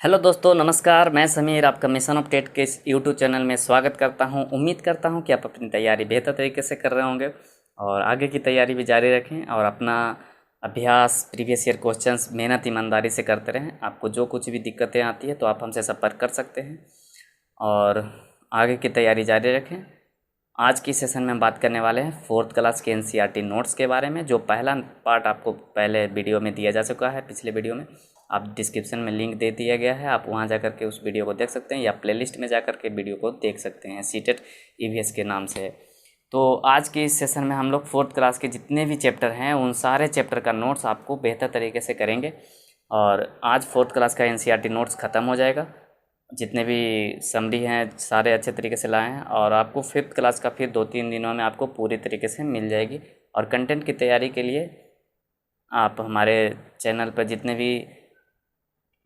Hello दोस्तों, नमस्कार। मैं समीर आपका मिशन अपडेट के इस यूट्यूब चैनल में स्वागत करता हूं। उम्मीद करता हूं कि आप अपनी तैयारी बेहतर तरीके से कर रहे होंगे और आगे की तैयारी भी जारी रखें और अपना अभ्यास प्रीवियस ईयर क्वेश्चंस मेहनत ईमानदारी से करते रहें। आपको जो कुछ भी दिक्कतें आती है तो आप हमसे संपर्क कर सकते हैं और आगे की तैयारी जारी रखें। आज की सेशन में हम बात करने वाले हैं फोर्थ क्लास के एनसीईआरटी नोट्स के बारे में। जो पहला पार्ट आपको पहले वीडियो में दिया जा चुका है, पिछले वीडियो में आप डिस्क्रिप्शन में लिंक दे दिया गया है, आप वहां जाकर के उस वीडियो को देख सकते हैं या प्लेलिस्ट में जाकर के वीडियो को देख सकते हैं। सीटेट ईवीएस के नाम से है। तो आज की इस सेशन में हम लोग फोर्थ क्लास के जितने भी चैप्टर हैं उन सारे चैप्टर का नोट्स आपको बेहतर तरीके से करेंगे और आज फोर्थ क्लास का एनसीईआरटी नोट्स ख़त्म हो जाएगा। जितने भी समरी हैं सारे अच्छे तरीके से लाए हैं और आपको फिफ्थ क्लास का फिर 2-3 दिनों में आपको पूरी तरीके से मिल जाएगी। और कंटेंट की तैयारी के लिए आप हमारे चैनल पर जितने भी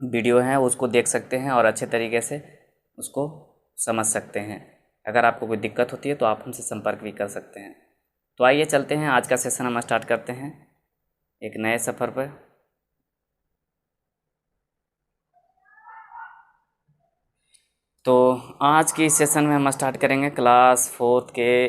वीडियो हैं उसको देख सकते हैं और अच्छे तरीके से उसको समझ सकते हैं। अगर आपको कोई दिक्कत होती है तो आप हमसे संपर्क भी कर सकते हैं। तो आइए चलते हैं, आज का सेशन हम स्टार्ट करते हैं एक नए सफ़र पर। तो आज की इस सेशन में हम स्टार्ट करेंगे क्लास फोर्थ के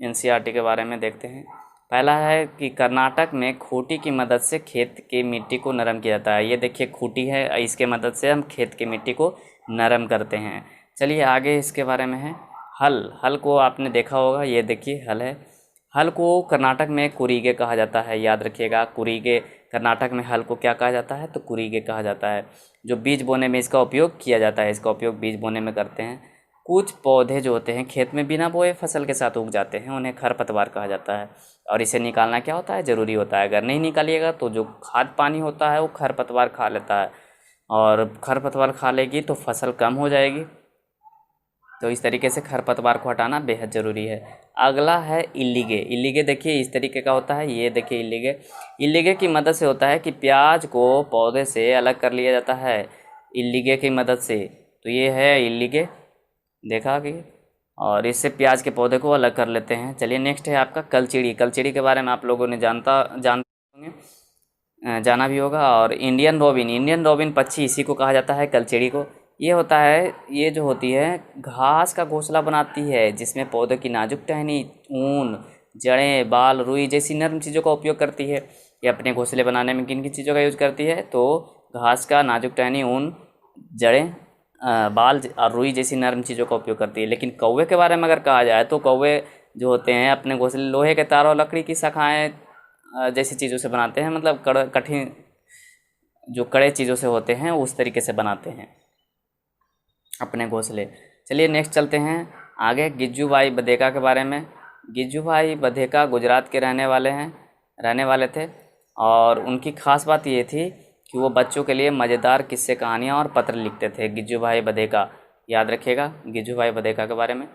एनसीईआरटी के बारे में। देखते हैं। पहला है कि कर्नाटक में खूंटी की मदद से खेत की मिट्टी को नरम किया जाता है। ये देखिए खूंटी है, इसके मदद से हम खेत की मिट्टी को नरम करते हैं। चलिए आगे इसके बारे में है। हल को आपने देखा होगा, ये देखिए हल है। हल को कर्नाटक में कुरीगे कहा जाता है, याद रखिएगा। कुरीगे कर्नाटक में हल को क्या कहा जाता है तो कुरीगे कहा जाता है। जो बीज बोने में इसका उपयोग किया जाता है, इसका उपयोग बीज बोने में करते हैं। कुछ पौधे जो होते हैं खेत में बिना बोए फसल के साथ उग जाते हैं, उन्हें खरपतवार कहा जाता है और इसे निकालना क्या होता है, ज़रूरी होता है। अगर नहीं निकालिएगा तो जो खाद पानी होता है वो खरपतवार खा लेता है और खरपतवार खा लेगी तो फसल कम हो जाएगी। तो इस तरीके से खरपतवार को हटाना बेहद ज़रूरी है। अगला है इल्लीगे। इल्लीगे देखिए इस तरीके का होता है, ये देखिए इल्लीगे। इल्लीगे की मदद से होता है कि प्याज को पौधे से अलग कर लिया जाता है इल्लीगे की मदद से। तो ये है इल्लीगे, देखा कि, और इससे प्याज के पौधे को अलग कर लेते हैं। चलिए नेक्स्ट है आपका कलचिड़ी। कलचिड़ी के बारे में आप लोगों ने जानते होंगे, जाना भी होगा। और इंडियन रोबिन पक्षी, इसी को कहा जाता है कलचिड़ी को। ये होता है, ये जो होती है घास का घोंसला बनाती है जिसमें पौधे की नाजुक टहनी, ऊन, जड़ें, बाल, रुई जैसी नर्म चीज़ों का उपयोग करती है। ये अपने घोंसले बनाने में किन किन चीज़ों का यूज़ करती है तो घास का नाजुक टहनी, ऊन, जड़ें, बाल और रुई जैसी नर्म चीज़ों का उपयोग करती है। लेकिन कौवे के बारे में अगर कहा जाए तो कौवे जो होते हैं अपने घोंसले लोहे के तार और लकड़ी की शाखाएँ जैसी चीज़ों से बनाते हैं। मतलब कठिन जो कड़े चीज़ों से होते हैं उस तरीके से बनाते हैं अपने घोंसले। चलिए नेक्स्ट चलते हैं आगे गिज्जू भाई बधेका के बारे में। गिज्जू भाई बधेका गुजरात के रहने वाले थे और उनकी ख़ास बात ये थी कि वो बच्चों के लिए मज़ेदार किस्से, कहानियाँ और पत्र लिखते थे। गिज्जू भाई बधेका, याद रखिएगा गिज्जू भाई बधेका के बारे में।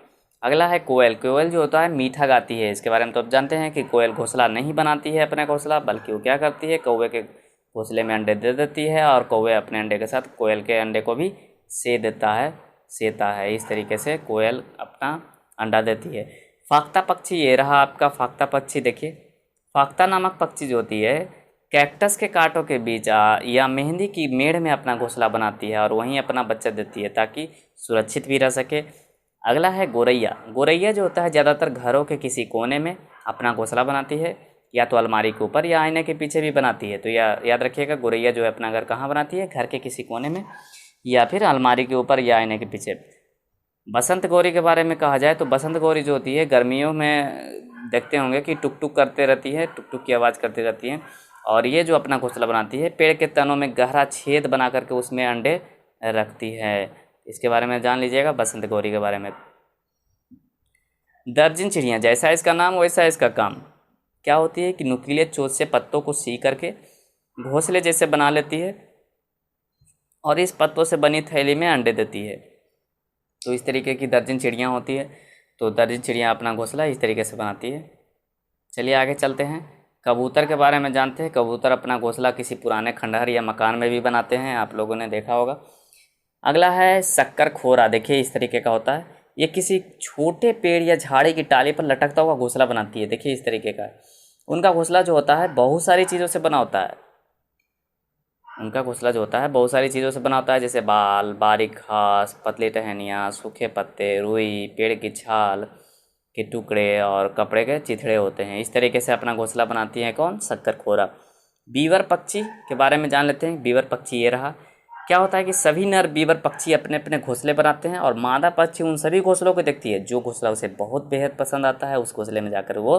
अगला है कोयल। कोयल जो होता है मीठा गाती है। इसके बारे में तो आप जानते हैं कि कोयल घोंसला नहीं बनाती है अपना घोंसला, बल्कि वो क्या करती है कौवे के घोंसले में अंडे दे देती है और कौवे अपने अंडे के साथ कोयल के अंडे को भी सेता है। इस तरीके से कोयल अपना अंडा देती है। फाख्ता पक्षी, ये रहा आपका फाख्ता पक्षी। देखिए फाख्ता नामक पक्षी जो होती है कैक्टस के कांटों के बीच या मेहंदी की मेड़ में अपना घोंसला बनाती है और वहीं अपना बच्चा देती है ताकि सुरक्षित भी रह सके। अगला है गोरैया। गोरैया जो होता है ज़्यादातर घरों के किसी कोने में अपना घोंसला बनाती है, या तो अलमारी के ऊपर या आईने के पीछे भी बनाती है। तो याद रखिएगा गोरैया जो है अपना घर कहाँ बनाती है, घर के किसी कोने में या फिर अलमारी के ऊपर या आईने के पीछे। बसंत गौरी के बारे में कहा जाए तो बसंत गौरी जो होती है गर्मियों में देखते होंगे कि टुक टुक करते रहती है, टुक टुक की आवाज़ करती रहती है और ये जो अपना घोंसला बनाती है पेड़ के तनों में गहरा छेद बना करके उसमें अंडे रखती है। इसके बारे में जान लीजिएगा बसंत गौरी के बारे में। दर्जन चिड़ियाँ, जैसा इसका नाम वैसा इसका काम। क्या होती है कि नुकीले चोंच से पत्तों को सी करके घोंसले जैसे बना लेती है और इस पत्तों से बनी थैली में अंडे देती है। तो इस तरीके की दर्जन चिड़ियाँ होती है। तो दर्जन चिड़ियाँ अपना घोंसला इस तरीके से बनाती है। चलिए आगे चलते हैं। कबूतर के बारे में जानते हैं। कबूतर अपना घोंसला किसी पुराने खंडहर या मकान में भी बनाते हैं, आप लोगों ने देखा होगा। अगला है शक्कर खोरा। देखिए इस तरीके का होता है, ये किसी छोटे पेड़ या झाड़ी की टाली पर लटकता हुआ घोंसला बनाती है। देखिए इस तरीके का उनका घोंसला जो होता है बहुत सारी चीज़ों से बना होता है। उनका घोंसला जो होता है बहुत सारी चीज़ों से बना होता है, जैसे बाल, बारीक घास, पतली टहनियाँ, सूखे पत्ते, रुई, पेड़ की छाल के टुकड़े और कपड़े के चिथड़े होते हैं। इस तरीके से अपना घोंसला बनाती हैं कौन? शक्करखोरा। बीवर पक्षी के बारे में जान लेते हैं। बीवर पक्षी ये रहा। क्या होता है कि सभी नर बीवर पक्षी अपने अपने घोंसले बनाते हैं और मादा पक्षी उन सभी घोंसलों को देखती है। जो घोंसला उसे बहुत बेहद पसंद आता है उस घोंसले में जाकर वो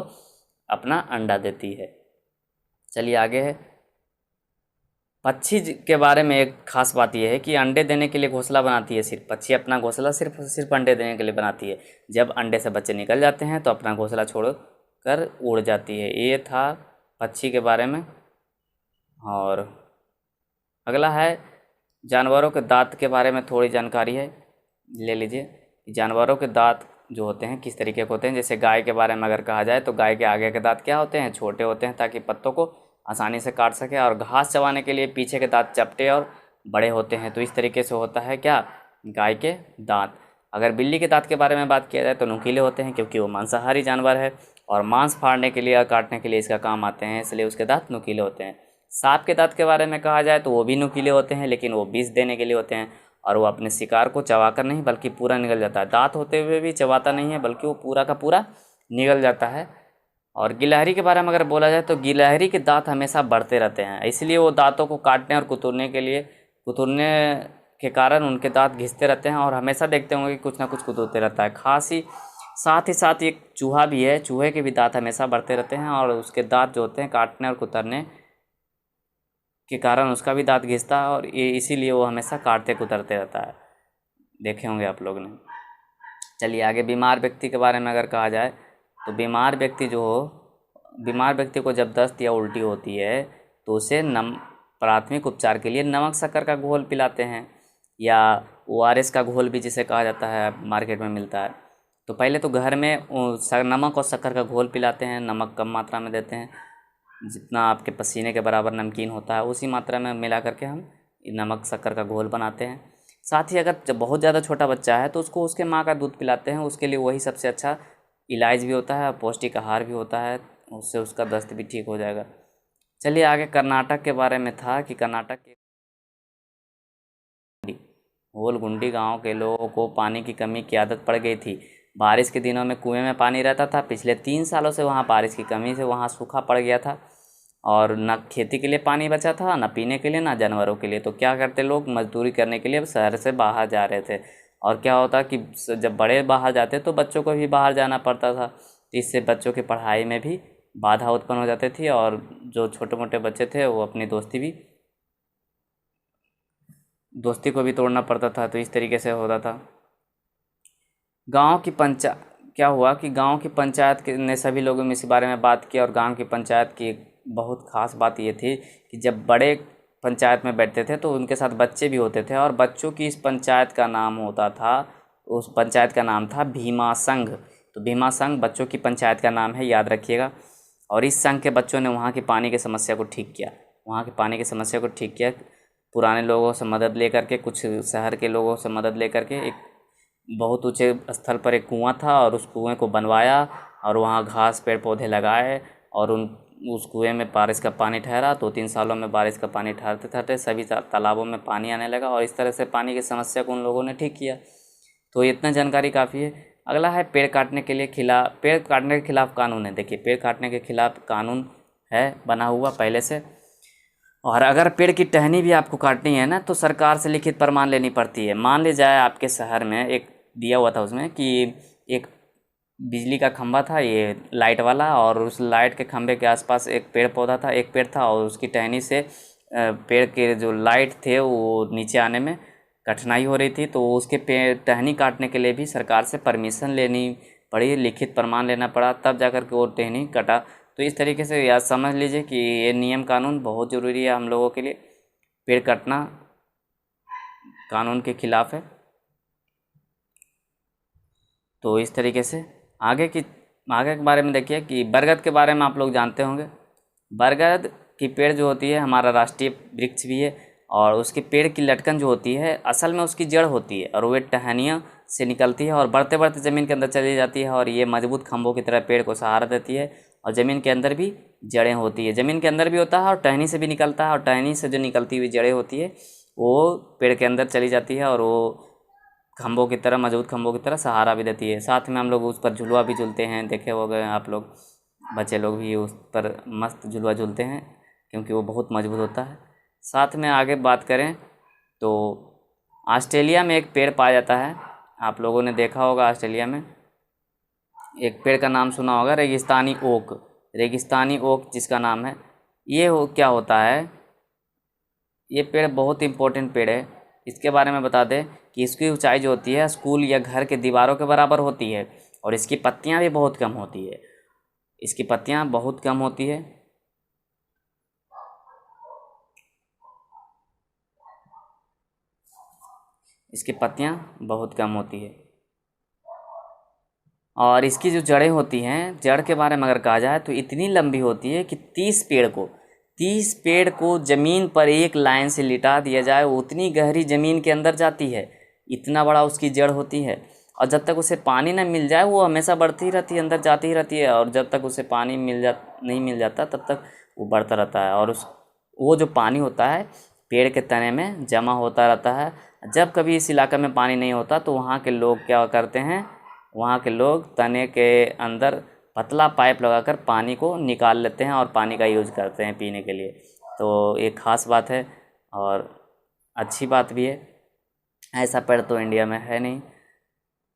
अपना अंडा देती है। चलिए आगे है। पक्षी के बारे में एक खास बात यह है कि अंडे देने के लिए घोंसला बनाती है। सिर्फ पक्षी अपना घोंसला सिर्फ अंडे देने के लिए बनाती है। जब अंडे से बच्चे निकल जाते हैं तो अपना घोंसला छोड़कर उड़ जाती है। ये था पक्षी के बारे में। और अगला है जानवरों के दांत के बारे में थोड़ी जानकारी है, ले लीजिए। जानवरों के दांत जो होते हैं किस तरीके के होते हैं। जैसे गाय के बारे में अगर कहा जाए तो गाय के आगे के दांत क्या होते हैं? छोटे होते हैं ताकि पत्तों को आसानी से काट सके, और घास चबाने के लिए पीछे के दांत चपटे और बड़े होते हैं। तो इस तरीके से होता है क्या? गाय के दांत। अगर बिल्ली के दांत के बारे में बात किया जाए तो नुकीले होते हैं, क्योंकि वो मांसाहारी जानवर है और मांस फाड़ने के लिए और काटने के लिए इसका काम आते हैं, इसलिए उसके दांत नुकीले होते हैं। सांप के दांत के बारे में कहा जाए तो वो भी नुकीले होते हैं, लेकिन वो विष देने के लिए होते हैं और वो अपने शिकार को चबाकर नहीं बल्कि पूरा निगल जाता है। दांत होते हुए भी चबाता नहीं है बल्कि वो पूरा का पूरा निगल जाता है। और गिलहरी के बारे में अगर बोला जाए तो गिलहरी के दांत हमेशा बढ़ते रहते हैं, इसलिए वो दांतों को काटने और कुतरने के कारण उनके दांत घिसते रहते हैं और हमेशा देखते होंगे कि कुछ ना कुछ कुतरते रहता है। खास ही साथ एक चूहा भी है, चूहे के भी दांत हमेशा बढ़ते रहते हैं और उसके दांत जो होते हैं काटने और कुतरने के कारण उसका भी दांत घिसता है और ये इसीलिए वो हमेशा काटते कुतरते रहता है। देखे होंगे आप लोग ने। चलिए आगे बीमार व्यक्ति के बारे में अगर कहा जाए तो बीमार व्यक्ति को जब दस्त या उल्टी होती है तो उसे प्राथमिक उपचार के लिए नमक शक्कर का घोल पिलाते हैं, या ORS का घोल भी जिसे कहा जाता है, मार्केट में मिलता है। तो पहले तो घर में नमक और शक्कर का घोल पिलाते हैं। नमक कम मात्रा में देते हैं, जितना आपके पसीने के बराबर नमकीन होता है उसी मात्रा में मिला करके हम नमक शक्कर का घोल बनाते हैं। साथ ही अगर जब बहुत ज़्यादा छोटा बच्चा है तो उसको उसके माँ का दूध पिलाते हैं। उसके लिए वही सबसे अच्छा इलाज भी होता है और पौष्टिक आहार भी होता है, उससे उसका दस्त भी ठीक हो जाएगा। चलिए आगे कर्नाटक के बारे में था कि कर्नाटक के होलगुंडी गांव के लोगों को पानी की कमी की आदत पड़ गई थी। बारिश के दिनों में कुएं में पानी रहता था। पिछले 3 सालों से वहां बारिश की कमी से वहां सूखा पड़ गया था और न खेती के लिए पानी बचा था, न पीने के लिए, न जानवरों के लिए। तो क्या करते लोग? मजदूरी करने के लिए शहर से बाहर जा रहे थे। और क्या होता कि जब बड़े बाहर जाते तो बच्चों को भी बाहर जाना पड़ता था, तो इससे बच्चों की पढ़ाई में भी बाधा उत्पन्न हो जाती थी और जो छोटे मोटे बच्चे थे वो अपनी दोस्ती को भी तोड़ना पड़ता था। तो इस तरीके से होता था। क्या हुआ कि गांव की पंचायत ने सभी लोगों में इस बारे में बात की और गांव की पंचायत की एक बहुत ख़ास बात ये थी कि जब बड़े पंचायत में बैठते थे तो उनके साथ बच्चे भी होते थे और बच्चों की इस पंचायत का नाम होता था, उस पंचायत का नाम था भीमा संघ। तो भीमा संघ बच्चों की पंचायत का नाम है, याद रखिएगा। और इस संघ के बच्चों ने वहाँ की पानी की समस्या को ठीक किया। पुराने लोगों से मदद लेकर के, कुछ शहर के लोगों से मदद लेकर के एक बहुत ऊंचे स्थल पर एक कुआं था और उस कुएं को बनवाया और वहाँ घास पेड़ पौधे लगाए और उस कुएं में बारिश का पानी ठहरा। 2-3 सालों में बारिश का पानी ठहरते ठहरते सभी तालाबों में पानी आने लगा और इस तरह से पानी की समस्या को उन लोगों ने ठीक किया। तो इतना जानकारी काफ़ी है। अगला है पेड़ काटने के खिलाफ कानून है। देखिए, पेड़ काटने के खिलाफ कानून है बना हुआ पहले से। और अगर पेड़ की टहनी भी आपको काटनी है ना तो सरकार से लिखित प्रमाण लेनी पड़ती है। मान ले जाए आपके शहर में एक दिया हुआ था उसमें कि एक बिजली का खंभा था, ये लाइट वाला, और उस लाइट के खंभे के आसपास एक पेड़ था और उसकी टहनी से पेड़ के जो लाइट थे वो नीचे आने में कठिनाई हो रही थी। तो उसके टहनी काटने के लिए भी सरकार से परमिशन लेनी पड़ी, लिखित प्रमाण लेना पड़ा, तब जाकर के वो टहनी कटा। तो इस तरीके से याद समझ लीजिए कि ये नियम कानून बहुत ज़रूरी है हम लोगों के लिए। पेड़ काटना कानून के खिलाफ है। तो इस तरीके से आगे के बारे में देखिए कि बरगद के बारे में आप लोग जानते होंगे। बरगद की पेड़ जो होती है हमारा राष्ट्रीय वृक्ष भी है और उसके पेड़ की लटकन जो होती है असल में उसकी जड़ होती है और वे टहनियों से निकलती है और बढ़ते बढ़ते ज़मीन के अंदर चली जाती है और ये मजबूत खंभों की तरह पेड़ को सहारा देती है और ज़मीन के अंदर भी जड़ें होती है, ज़मीन के अंदर भी होता है और टहनी से भी निकलता है, और टहनी से जो निकलती हुई जड़ें होती है वो पेड़ के अंदर चली जाती है और वो खम्भों की तरह, मजबूत खम्भों की तरह सहारा भी देती है। साथ में हम लोग उस पर झुलवा भी झूलते हैं, देखे हो गए आप लोग, बच्चे लोग भी उस पर मस्त झुलवा झूलते हैं क्योंकि वो बहुत मजबूत होता है। साथ में आगे बात करें तो ऑस्ट्रेलिया में एक पेड़ पाया जाता है, आप लोगों ने देखा होगा, ऑस्ट्रेलिया में एक पेड़ का नाम सुना होगा, रेगिस्तानी ओक। रेगिस्तानी ओक जिसका नाम है, ये क्या होता है, ये पेड़ बहुत इंपॉर्टेंट पेड़ है। इसके बारे में बता दें कि इसकी ऊंचाई जो होती है स्कूल या घर के दीवारों के बराबर होती है, और इसकी पत्तियां भी बहुत कम होती है। इसकी पत्तियां बहुत कम होती है। इसकी पत्तियां बहुत कम होती है और इसकी जो जड़ें होती हैं, जड़ के बारे में अगर कहा जाए तो इतनी लंबी होती है कि 30 पेड़ को ज़मीन पर एक लाइन से लिटा दिया जाए, उतनी गहरी ज़मीन के अंदर जाती है, इतना बड़ा उसकी जड़ होती है। और जब तक उसे पानी ना मिल जाए वो हमेशा बढ़ती ही रहती है, अंदर जाती ही रहती है, और जब तक उसे पानी नहीं मिल जाता तब तक वो बढ़ता रहता है। और वो जो पानी होता है पेड़ के तने में जमा होता रहता है। जब कभी इस इलाके में पानी नहीं होता तो वहाँ के लोग क्या करते हैं, वहाँ के लोग तने के अंदर पतला पाइप लगाकर पानी को निकाल लेते हैं और पानी का यूज़ करते हैं पीने के लिए। तो एक ख़ास बात है और अच्छी बात भी है, ऐसा पेड़ तो इंडिया में है नहीं।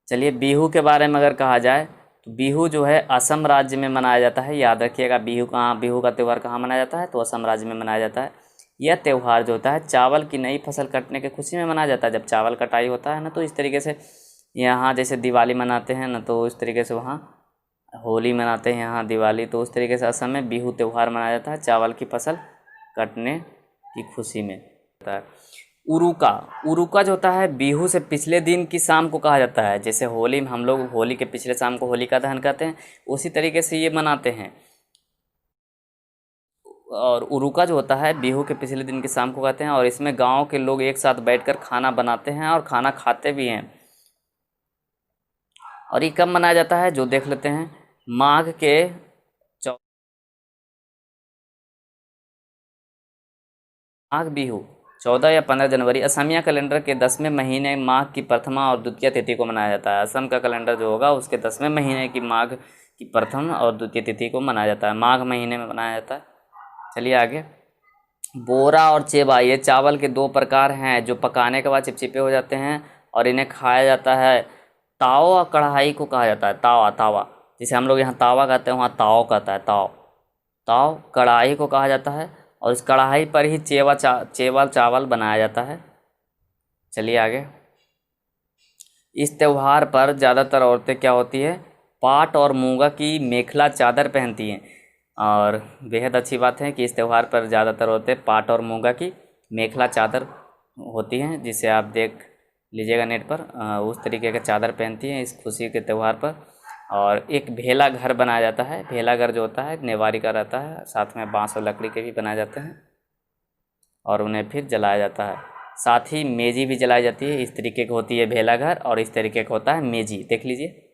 चलिए बिहू के बारे में अगर कहा जाए तो बिहू जो है असम राज्य में मनाया जाता है। याद रखिएगा बिहू का त्यौहार कहाँ मनाया जाता है, तो असम राज्य में मनाया जाता है। यह त्यौहार जो होता है चावल की नई फसल कटने के खुशी में मनाया जाता है। जब चावल कटाई होता है ना, तो इस तरीके से यहाँ जैसे दिवाली मनाते हैं ना, तो इस तरीके से वहाँ होली मनाते हैं, यहाँ दिवाली, तो उस तरीके से असम में बिहू त्यौहार मनाया जाता है चावल की फसल कटने की खुशी में होता है। उरुका जो होता है बिहू से पिछले दिन की शाम को कहा जाता है। जैसे होली में हम लोग होली के पिछले शाम को होलिका दहन करते हैं, उसी तरीके से ये मनाते हैं। और उरुका जो होता है बिहू के पिछले दिन की शाम को कहते हैं, और इसमें गांव के लोग एक साथ बैठकर खाना बनाते हैं और खाना खाते भी हैं। और ये कब मनाया जाता है जो देख लेते हैं, माघ के माघ बिहू 14 या 15 जनवरी असमिया कैलेंडर के 10वें महीने माघ की प्रथमा और द्वितीय तिथि को मनाया जाता है। असम का कैलेंडर जो होगा उसके 10वें महीने की माघ की प्रथम और द्वितीय तिथि को मनाया जाता है, माघ महीने में मनाया जाता है। चलिए आगे, बोरा और चेबा ये चावल के दो प्रकार हैं जो पकाने के बाद चिपचिपे हो जाते हैं और इन्हें खाया जाता है। ताव और कढ़ाई को कहा जाता है, तावा जिसे हम लोग यहाँ तावा कहते हैं, वहाँ ताव कहता है, ताव कढ़ाई को कहा जाता है, और इस कढ़ाई पर ही चेवल चावल बनाया जाता है। चलिए आगे, इस त्यौहार पर ज़्यादातर औरतें क्या होती है, पाट और मूंगा की मेखला चादर पहनती हैं। और बेहद अच्छी बात है कि इस त्यौहार पर ज़्यादातर औरतें पाट और मूंगा की मेखला चादर होती हैं, जिसे आप देख लीजिएगा नेट पर, उस तरीके का चादर पहनती हैं इस खुशी के त्यौहार पर। और एक भेला घर बनाया जाता है। भेला घर जो होता है नेवारी का रहता है, साथ में बांस और लकड़ी के भी बनाए जाते हैं और उन्हें फिर जलाया जाता है। साथ ही मेजी भी जलाई जाती है। इस तरीके की होती है भेला घर और इस तरीके का होता है मेजी। देख लीजिए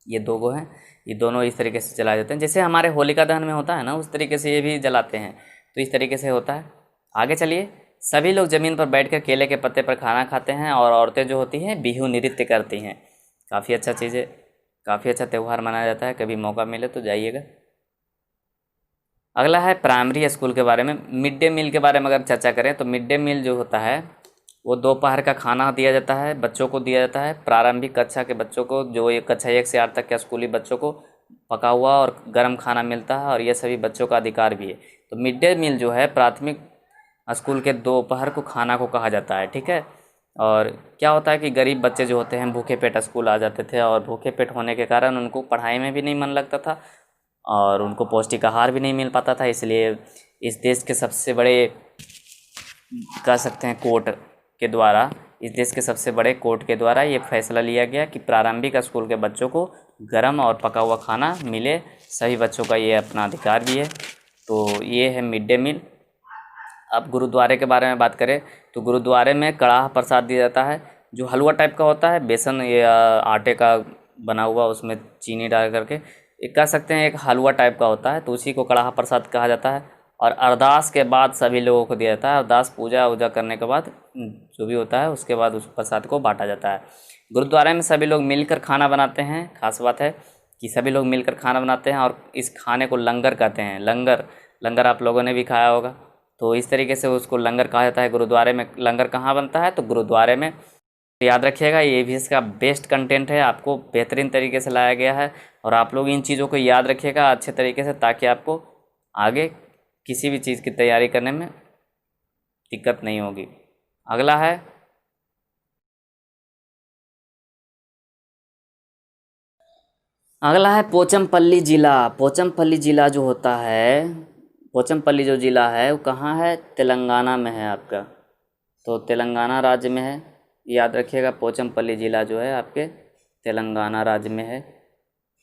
ये दो गो हैं, ये दोनों इस तरीके से जलाए जाते हैं, जैसे हमारे होलिका दहन में होता है ना, उस तरीके से ये भी जलाते हैं। तो इस तरीके से होता है। आगे चलिए, सभी लोग ज़मीन पर बैठकर केले के पत्ते पर खाना खाते हैं और औरतें जो होती हैं बिहू नृत्य करती हैं। काफ़ी अच्छा चीज़ है, काफ़ी अच्छा त्यौहार मनाया जाता है, कभी मौका मिले तो जाइएगा। अगला है प्राइमरी स्कूल के बारे में। मिड डे मील के बारे में अगर चर्चा करें तो मिड डे मील जो होता है वो दोपहर का खाना दिया जाता है, बच्चों को दिया जाता है। प्रारंभिक कक्षा के बच्चों को, जो एक कक्षा 1 से 8 तक के स्कूली बच्चों को पका हुआ और गर्म खाना मिलता है, और यह सभी बच्चों का अधिकार भी है। तो मिड डे मील जो है प्राथमिक स्कूल के दोपहर को खाना को कहा जाता है, ठीक है। और क्या होता है कि गरीब बच्चे जो होते हैं भूखे पेट स्कूल आ जाते थे, और भूखे पेट होने के कारण उनको पढ़ाई में भी नहीं मन लगता था और उनको पौष्टिक आहार भी नहीं मिल पाता था। इसलिए इस देश के सबसे बड़े, कह सकते हैं कोर्ट के द्वारा, इस देश के सबसे बड़े कोर्ट के द्वारा ये फैसला लिया गया कि प्रारंभिक स्कूल के बच्चों को गर्म और पका हुआ खाना मिले। सभी बच्चों का ये अपना अधिकार भी है। तो ये है मिड डे मील। अब गुरुद्वारे के बारे में बात करें तो गुरुद्वारे में कड़ाह प्रसाद दिया जाता है, जो हलवा टाइप का होता है, बेसन या आटे का बना हुआ, उसमें चीनी डाल करके एक कह सकते हैं एक हलवा टाइप का होता है, तो उसी को कड़ाह प्रसाद कहा जाता है। और अरदास के बाद सभी लोगों को दिया जाता है। अरदास पूजा वूजा करने के बाद जो भी होता है उसके बाद उस प्रसाद को बांटा जाता है। गुरुद्वारे में सभी लोग मिलकर खाना बनाते हैं। खास बात है कि सभी लोग मिलकर खाना बनाते हैं और इस खाने को लंगर कहते हैं। लंगर लंगर आप लोगों ने भी खाया होगा, तो इस तरीके से उसको लंगर कहा जाता है। गुरुद्वारे में लंगर कहाँ बनता है? तो गुरुद्वारे में। याद रखिएगा, ये भी इसका बेस्ट कंटेंट है, आपको बेहतरीन तरीके से लाया गया है। और आप लोग इन चीज़ों को याद रखिएगा अच्छे तरीके से, ताकि आपको आगे किसी भी चीज़ की तैयारी करने में दिक्कत नहीं होगी। अगला है पोचमपल्ली ज़िला। पोचमपल्ली ज़िला जो होता है, पोचमपल्ली जो ज़िला है वो कहाँ है? तेलंगाना में है आपका। तो तेलंगाना राज्य में है, याद रखिएगा। पोचमपल्ली ज़िला जो है आपके तेलंगाना राज्य में है।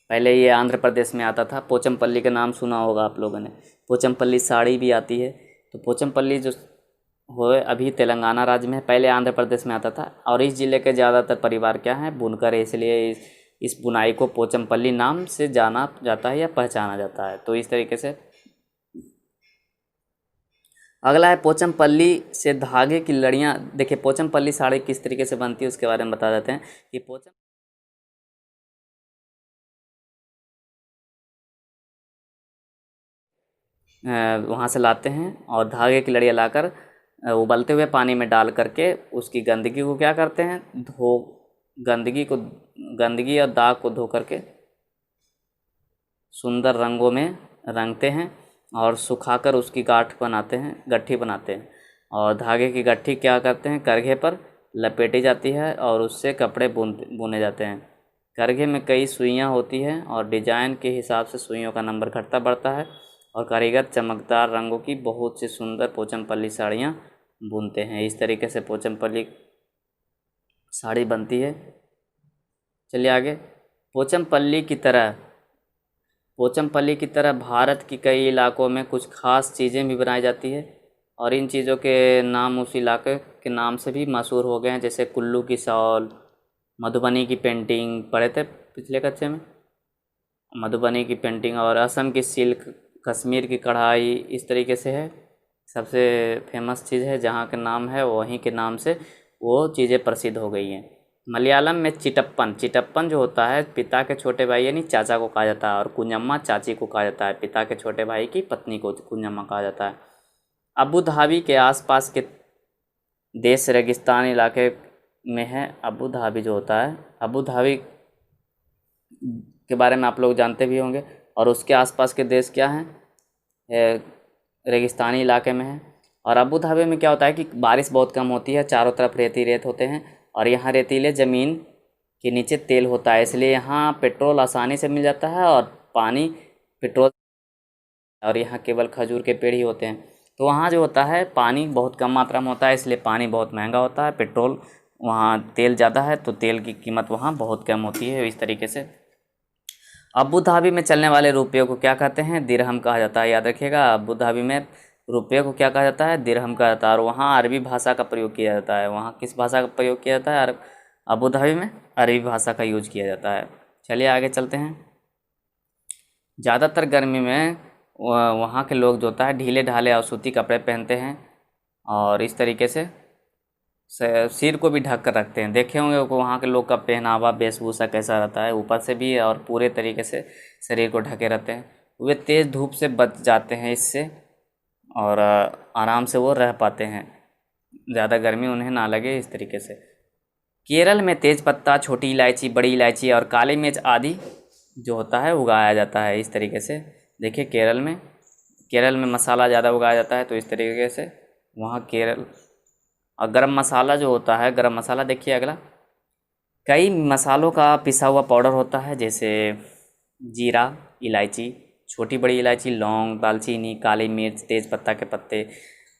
पहले ये आंध्र प्रदेश में आता था। पोचमपल्ली का नाम सुना होगा आप लोगों ने। पोचमपल्ली साड़ी भी आती है। तो पोचमपल्ली जो हो अभी तेलंगाना राज्य में है, पहले आंध्र प्रदेश में आता था। और इस ज़िले के ज़्यादातर परिवार क्या हैं? बुनकर है, इसलिए इस बुनाई को पोचमपल्ली नाम से जाना जाता है या पहचाना जाता है। तो इस तरीके से अगला है पोचमपल्ली से धागे की लड़ियाँ। देखिए पोचमपल्ली साड़ी किस तरीके से बनती है उसके बारे में बता देते हैं कि वहाँ से लाते हैं और धागे की लड़ियाँ लाकर उबलते हुए पानी में डाल करके उसकी गंदगी को क्या करते हैं? गंदगी और दाग को धो करके सुंदर रंगों में रंगते हैं और सुखाकर उसकी गट्ठी बनाते हैं। और धागे की गट्ठी क्या करते हैं? करघे पर लपेटी जाती है और उससे कपड़े बुने जाते हैं। करघे में कई सुइयाँ होती हैं और डिजाइन के हिसाब से सुइयों का नंबर घटता बढ़ता है। और कारीगर चमकदार रंगों की बहुत सी सुंदर पोचमपल्ली साड़ियाँ बुनते हैं। इस तरीके से पोचमपल्ली साड़ी बनती है। चलिए आगे। पोचमपल्ली की तरह भारत की कई इलाकों में कुछ खास चीज़ें भी बनाई जाती है और इन चीज़ों के नाम उस इलाके के नाम से भी मशहूर हो गए हैं। जैसे कुल्लू की शॉल, मधुबनी की पेंटिंग, पढ़े थे पिछले कक्षा में, मधुबनी की पेंटिंग, और असम की सिल्क, कश्मीर की कढ़ाई। इस तरीके से है, सबसे फेमस चीज़ है जहाँ के नाम है वहीं के नाम से वो चीज़ें प्रसिद्ध हो गई हैं। मलयालम में चिटप्पन जो होता है पिता के छोटे भाई यानी चाचा को कहा जाता है, और कुंजम्मा चाची को कहा जाता है। पिता के छोटे भाई की पत्नी को कुंजम्मा कहा जाता है। अबू धाबी के आसपास के देश रेगिस्तान इलाके में है। अबू धाबी जो होता है, अबू धाबी के बारे में आप लोग जानते भी होंगे। और उसके आसपास के देश क्या हैं? रेगिस्तानी इलाके में है। और अबू धाबी में क्या होता है कि बारिश बहुत कम होती है, चारों तरफ रेत होते हैं और यहाँ रेतीले ज़मीन के नीचे तेल होता है, इसलिए यहाँ पेट्रोल आसानी से मिल जाता है और पानी पेट्रोल, और यहाँ केवल खजूर के पेड़ ही होते हैं। तो वहाँ जो होता है पानी बहुत कम मात्रा में होता है, इसलिए पानी बहुत महंगा होता है। पेट्रोल वहाँ तेल ज़्यादा है तो तेल की कीमत वहाँ बहुत कम होती है। इस तरीके से अबू धाबी में चलने वाले रुपये को क्या कहते हैं? दिरहम कहा जाता है। याद रखिएगा, अबू धाबी में रुपये को क्या कहा जाता है? दिरहम कहा जाता है। और वहाँ अरबी भाषा का प्रयोग किया जाता है। वहाँ किस भाषा का प्रयोग किया जाता है? अबू धाबी में अरबी भाषा का यूज किया जाता है। चलिए आगे चलते हैं। ज़्यादातर गर्मी में वहाँ के लोग जो होता है ढीले ढाले और सूती कपड़े पहनते हैं और इस तरीके से सिर को भी ढक कर रखते हैं। देखे होंगे वहाँ के लोग का पहनावा वेशभूषा कैसा रहता है, ऊपर से भी और पूरे तरीके से शरीर को ढके रहते हैं। वे तेज़ धूप से बच जाते हैं इससे और आराम से वो रह पाते हैं, ज़्यादा गर्मी उन्हें ना लगे इस तरीके से। केरल में तेज पत्ता, छोटी इलायची, बड़ी इलायची और काली मिर्च आदि जो होता है उगाया जाता है। इस तरीके से देखिए केरल में मसाला ज़्यादा उगाया जाता है, तो इस तरीके से वहाँ केरल। और गरम मसाला जो होता है, गरम मसाला देखिए अगला, कई मसालों का पिसा हुआ पाउडर होता है, जैसे जीरा, इलायची, छोटी बड़ी इलायची, लौंग, दालचीनी, काली मिर्च, तेज पत्ता के पत्ते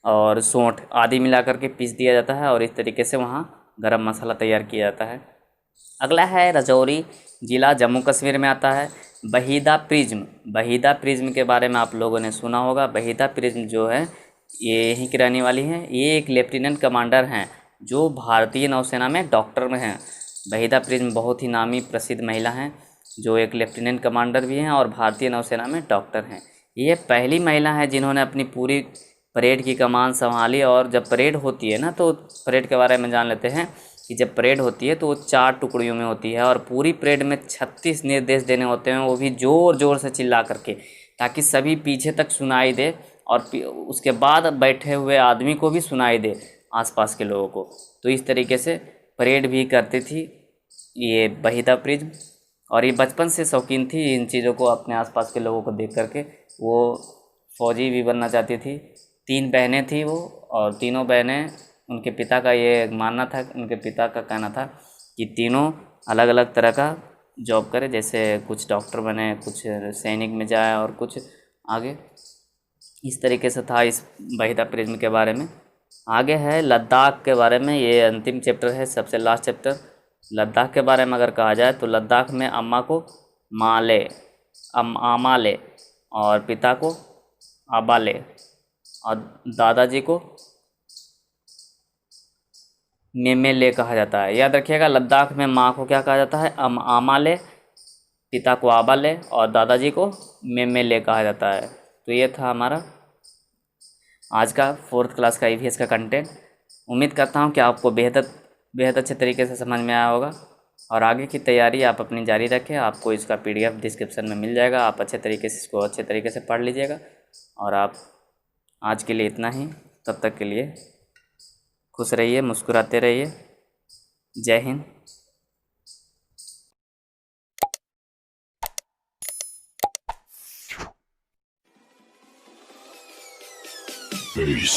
और सौंठ आदि मिला करके पीस दिया जाता है और इस तरीके से वहाँ गरम मसाला तैयार किया जाता है। अगला है राजौरी ज़िला, जम्मू कश्मीर में आता है। बहीदा प्रिज्म के बारे में आप लोगों ने सुना होगा। बहीदा प्रिज्म जो है ये यहीं की रहने वाली हैं। ये एक लेफ्टिनेंट कमांडर हैं जो भारतीय नौसेना में डॉक्टर में हैं। बहीदा प्रिज्म बहुत ही नामी प्रसिद्ध महिला हैं जो एक लेफ्टिनेंट कमांडर भी हैं और भारतीय नौसेना में डॉक्टर हैं। ये पहली महिला है जिन्होंने अपनी पूरी परेड की कमान संभाली। और जब परेड होती है ना, तो परेड के बारे में जान लेते हैं कि जब परेड होती है तो वो 4 टुकड़ियों में होती है और पूरी परेड में 36 निर्देश देने होते हैं, वो भी ज़ोर ज़ोर से चिल्ला करके, ताकि सभी पीछे तक सुनाई दे और उसके बाद बैठे हुए आदमी को भी सुनाई दे, आसपास के लोगों को। तो इस तरीके से परेड भी करती थी ये वहीदा प्रिज्म। और ये बचपन से शौकीन थी इन चीज़ों को, अपने आसपास के लोगों को देख करके वो फ़ौजी भी बनना चाहती थी। 3 बहनें थी वो, और तीनों बहनें, उनके पिता का ये मानना था, उनके पिता का कहना था कि तीनों अलग अलग तरह का जॉब करे, जैसे कुछ डॉक्टर बने, कुछ सैनिक में जाए और कुछ आगे। इस तरीके से था इस वहीदा प्रिज्म के बारे में। आगे है लद्दाख के बारे में, ये अंतिम चैप्टर है, सबसे लास्ट चैप्टर। लद्दाख के बारे में अगर कहा जाए तो लद्दाख में अम्मा को माले आमाले और पिता को आबाले और दादाजी को मेमेले कहा जाता है। याद रखिएगा, लद्दाख में माँ को क्या कहा जाता है? आमाले, पिता को आबाले और दादाजी को मेमेले कहा जाता है। तो ये था हमारा आज का 4th क्लास का ईवीएस का कंटेंट। उम्मीद करता हूँ कि आपको बेहद अच्छे तरीके से समझ में आया होगा। और आगे की तैयारी आप अपनी जारी रखें, आपको इसका पीडीएफ डिस्क्रिप्शन में मिल जाएगा। आप अच्छे तरीके से इसको अच्छे तरीके से पढ़ लीजिएगा। और आप आज के लिए इतना ही, तब तक के लिए खुश रहिए, मुस्कुराते रहिए। जय हिंद। Peace.